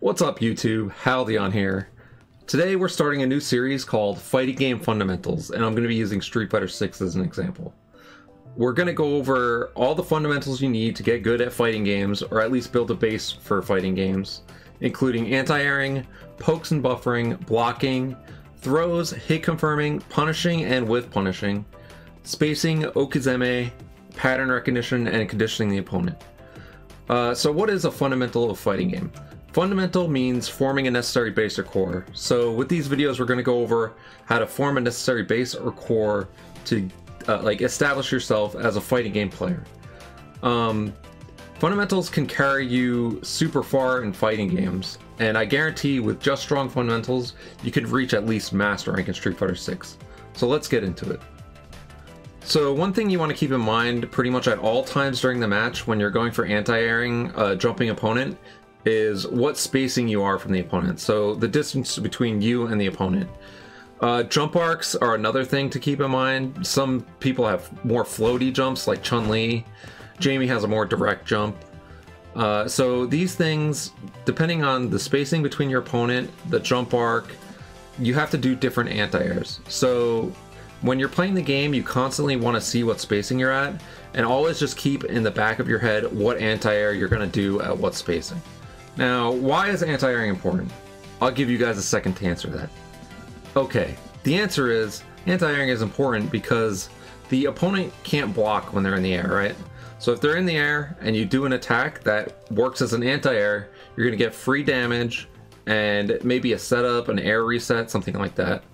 What's up YouTube, Haldion here. Today we're starting a new series called Fighting Game Fundamentals, and I'm going to be using Street Fighter 6 as an example. We're going to go over all the fundamentals you need to get good at fighting games, or at least build a base for fighting games, including anti-airing, pokes and buffering, blocking, throws, hit confirming, punishing and with punishing, spacing, Okizeme, pattern recognition, and conditioning the opponent. So what is a fundamental of fighting game? Fundamental means forming a necessary base or core. So with these videos, we're going to go over how to form a necessary base or core to establish yourself as a fighting game player. Fundamentals can carry you super far in fighting games, and I guarantee with just strong fundamentals, you could reach at least master rank in Street Fighter 6. So let's get into it. So one thing you want to keep in mind pretty much at all times during the match when you're going for anti-airing a jumping opponent is what spacing you are from the opponent. So the distance between you and the opponent. Jump arcs are another thing to keep in mind. Some people have more floaty jumps like Chun-Li. Jamie has a more direct jump. So these things, depending on the spacing between your opponent, the jump arc, you have to do different anti-airs. So when you're playing the game, you constantly want to see what spacing you're at, and always just keep in the back of your head what anti-air you're going to do at what spacing. Now, why is anti-airing important? I'll give you guys a second to answer that. Okay, the answer is anti-airing is important because the opponent can't block when they're in the air, right? So if they're in the air and you do an attack that works as an anti-air, you're going to get free damage and maybe a setup, an air reset, something like that.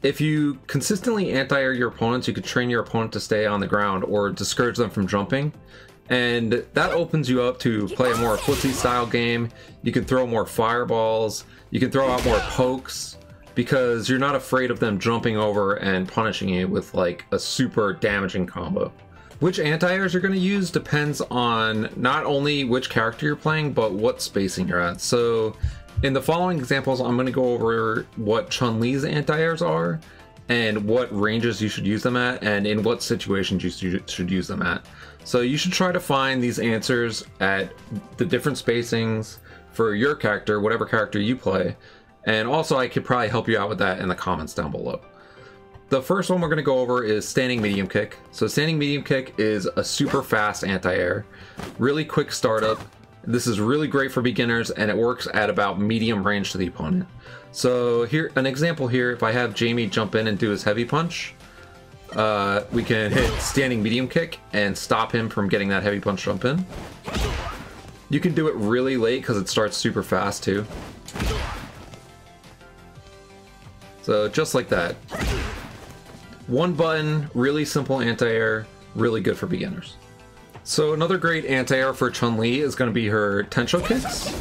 If you consistently anti-air your opponents, you could train your opponent to stay on the ground or discourage them from jumping. And that opens you up to play a more footsie style game. You can throw more fireballs, you can throw out more pokes, because you're not afraid of them jumping over and punishing you with like a super damaging combo. Which anti-airs you're going to use depends on not only which character you're playing, but what spacing you're at. So in the following examples, I'm going to go over what Chun-Li's anti-airs are, and what ranges you should use them at, and in what situations you should use them at. So you should try to find these answers at the different spacings for your character, whatever character you play. And also I could probably help you out with that in the comments down below. The first one we're going to go over is standing medium kick. So standing medium kick is a super fast anti-air, really quick startup. This is really great for beginners, and it works at about medium range to the opponent. So here, an example here, if I have Jamie jump in and do his heavy punch, we can hit standing medium kick and stop him from getting that heavy punch jump in. You can do it really late because it starts super fast too. So just like that. One button, really simple anti-air, really good for beginners. So another great anti-air for Chun-Li is going to be her Tensho kicks.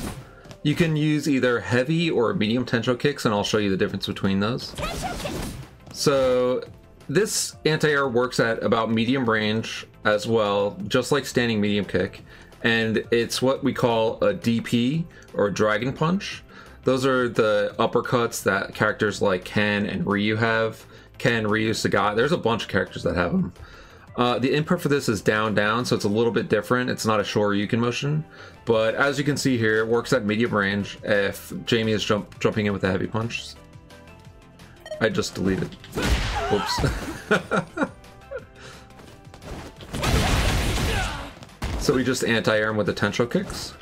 You can use either heavy or medium Tensho kicks, and I'll show you the difference between those. So this anti-air works at about medium range as well, just like standing medium kick, and it's what we call a DP, or dragon punch. Those are the uppercuts that characters like Ken and Ryu have. Ken, Ryu, Sagat, there's a bunch of characters that have them. The input for this is down, down, so it's a little bit different. It's not a Shoryuken motion, but as you can see here, it works at medium range if Jamie is jumping in with a heavy punch. I just deleted. Oops. So we just anti-air him with the Tensho kicks.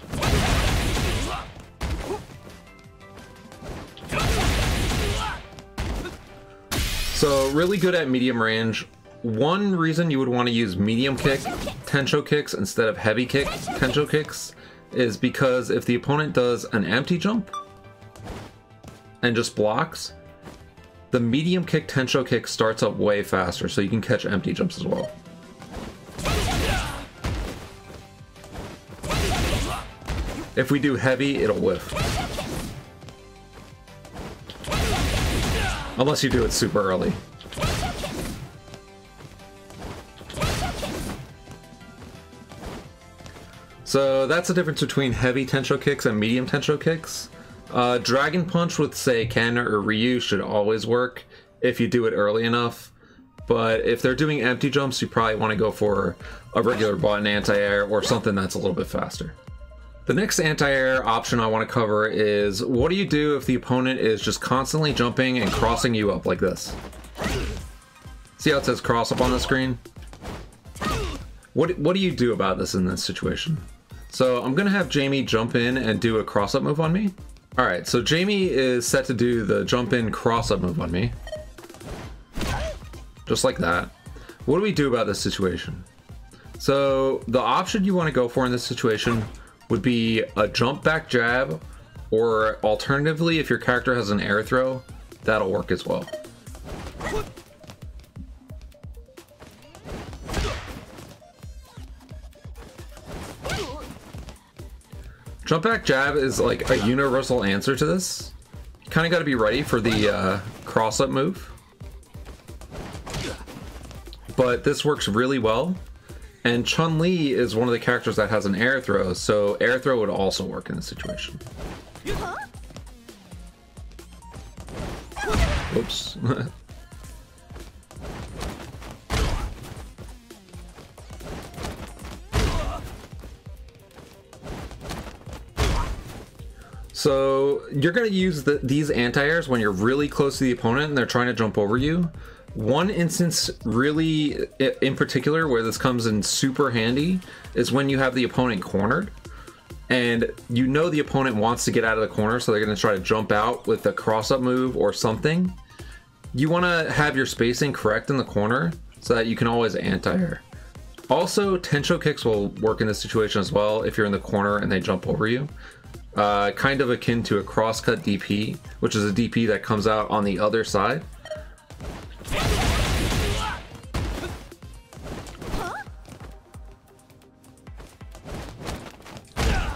So really good at medium range. One reason you would want to use medium kick Tensho kicks instead of heavy kick Tensho kicks is because if the opponent does an empty jump and just blocks, the medium kick Tensho kick starts up way faster, so you can catch empty jumps as well. If we do heavy, it'll whiff. Unless you do it super early. So that's the difference between heavy Tensho kicks and medium Tensho kicks. Dragon punch with, say, Ken or Ryu should always work if you do it early enough. But if they're doing empty jumps, you probably want to go for a regular button anti-air or something that's a little bit faster. The next anti-air option I want to cover is, what do you do if the opponent is just constantly jumping and crossing you up like this? See how it says cross up on the screen? What do you do about this in this situation? So I'm gonna have Jamie jump in and do a cross up move on me. Alright, so Jamie is set to do the jump in cross up move on me. Just like that. What do we do about this situation? So the option you want to go for in this situation would be a jump back jab, or alternatively, if your character has an air throw, that'll work as well. Jump back jab is like a universal answer to this. You kind of got to be ready for the cross up move. But this works really well. And Chun-Li is one of the characters that has an air throw, so air throw would also work in this situation. Oops. So you're going to use these anti-airs when you're really close to the opponent and they're trying to jump over you. One instance really in particular where this comes in super handy is when you have the opponent cornered and you know the opponent wants to get out of the corner, so they're going to try to jump out with a cross-up move or something. You want to have your spacing correct in the corner so that you can always anti-air. Also, Tensho kicks will work in this situation as well if you're in the corner and they jump over you. Kind of akin to a cross-cut DP, which is a DP that comes out on the other side.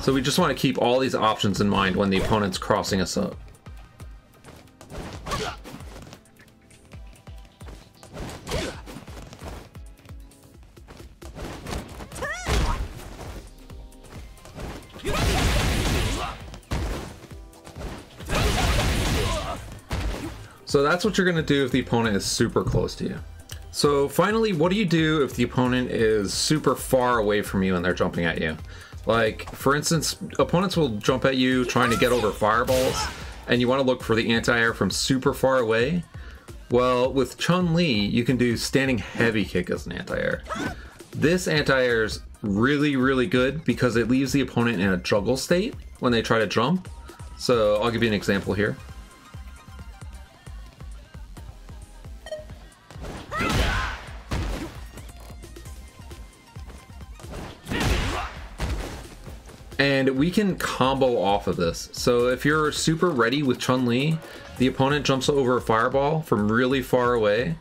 So we just want to keep all these options in mind when the opponent's crossing us up. So that's what you're going to do if the opponent is super close to you. So finally, what do you do if the opponent is super far away from you and they're jumping at you? Like, for instance, opponents will jump at you trying to get over fireballs, and you want to look for the anti-air from super far away. Well, with Chun-Li, you can do standing heavy kick as an anti-air. This anti-air is really, really good because it leaves the opponent in a juggle state when they try to jump. So I'll give you an example here. And we can combo off of this. So if you're super ready with Chun-Li, the opponent jumps over a fireball from really far away,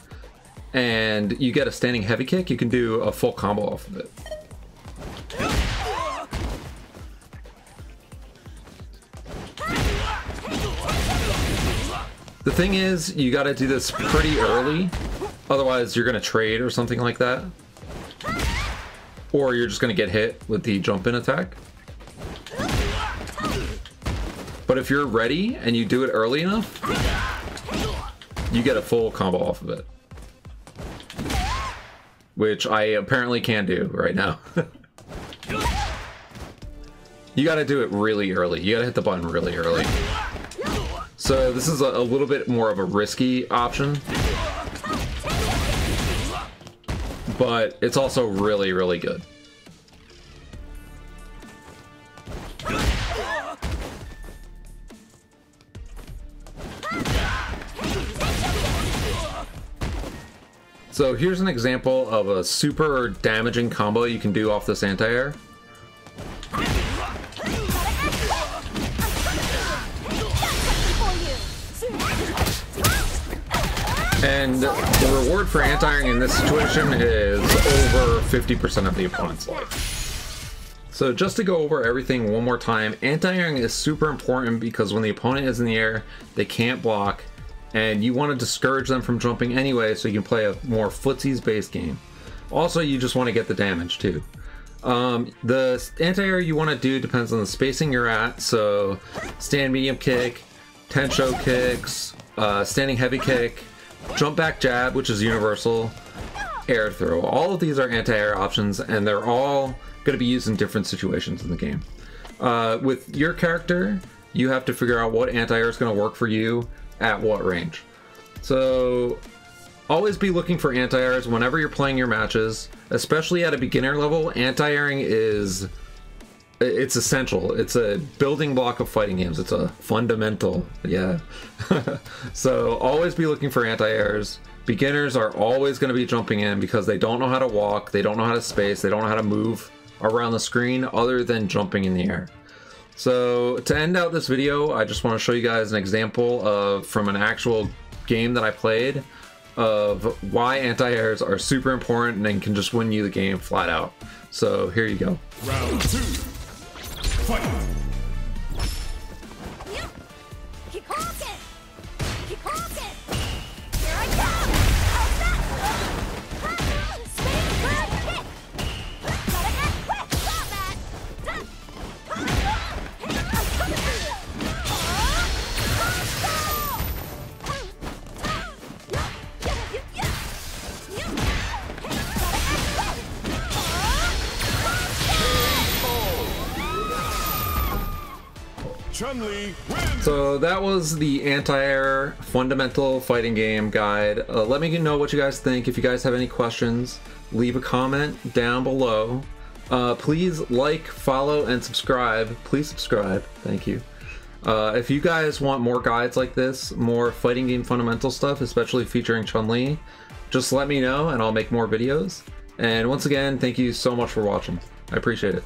and you get a standing heavy kick, you can do a full combo off of it. The thing is, you gotta do this pretty early, otherwise you're gonna trade or something like that. Or you're just gonna get hit with the jump-in attack. But if you're ready and you do it early enough, you get a full combo off of it. Which I apparently can do right now. You gotta do it really early. You gotta hit the button really early. So this is a little bit more of a risky option. But it's also really, really good. So here's an example of a super damaging combo you can do off this anti-air. And the reward for anti-airing in this situation is over 50% of the opponent's life. So just to go over everything one more time, anti-airing is super important because when the opponent is in the air, they can't block, and you want to discourage them from jumping anyway so you can play a more footsies based game. Also, you just want to get the damage too. The anti-air you want to do depends on the spacing you're at, so stand medium kick, Tensho kicks, standing heavy kick, jump back jab, which is universal, air throw. All of these are anti-air options, and they're all going to be used in different situations in the game. With your character, you have to figure out what anti-air is going to work for you at what range. So always be looking for anti-airs whenever you're playing your matches, especially at a beginner level. Anti-airing it's essential. It's a building block of fighting games. It's a fundamental, yeah. So always be looking for anti-airs. Beginners are always going to be jumping in because they don't know how to walk, they don't know how to space, they don't know how to move around the screen other than jumping in the air. So to end out this video, I just want to show you guys an example from an actual game that I played of why anti-airs are super important and can just win you the game flat out. So here you go. Round 2. Fight! So that was the anti-air fundamental fighting game guide. Let me know what you guys think. If you guys have any questions, leave a comment down below. Please like, follow, and subscribe. Please subscribe. Thank you. If you guys want more guides like this, more fighting game fundamental stuff, especially featuring Chun-Li, just let me know and I'll make more videos. And once again, thank you so much for watching. I appreciate it.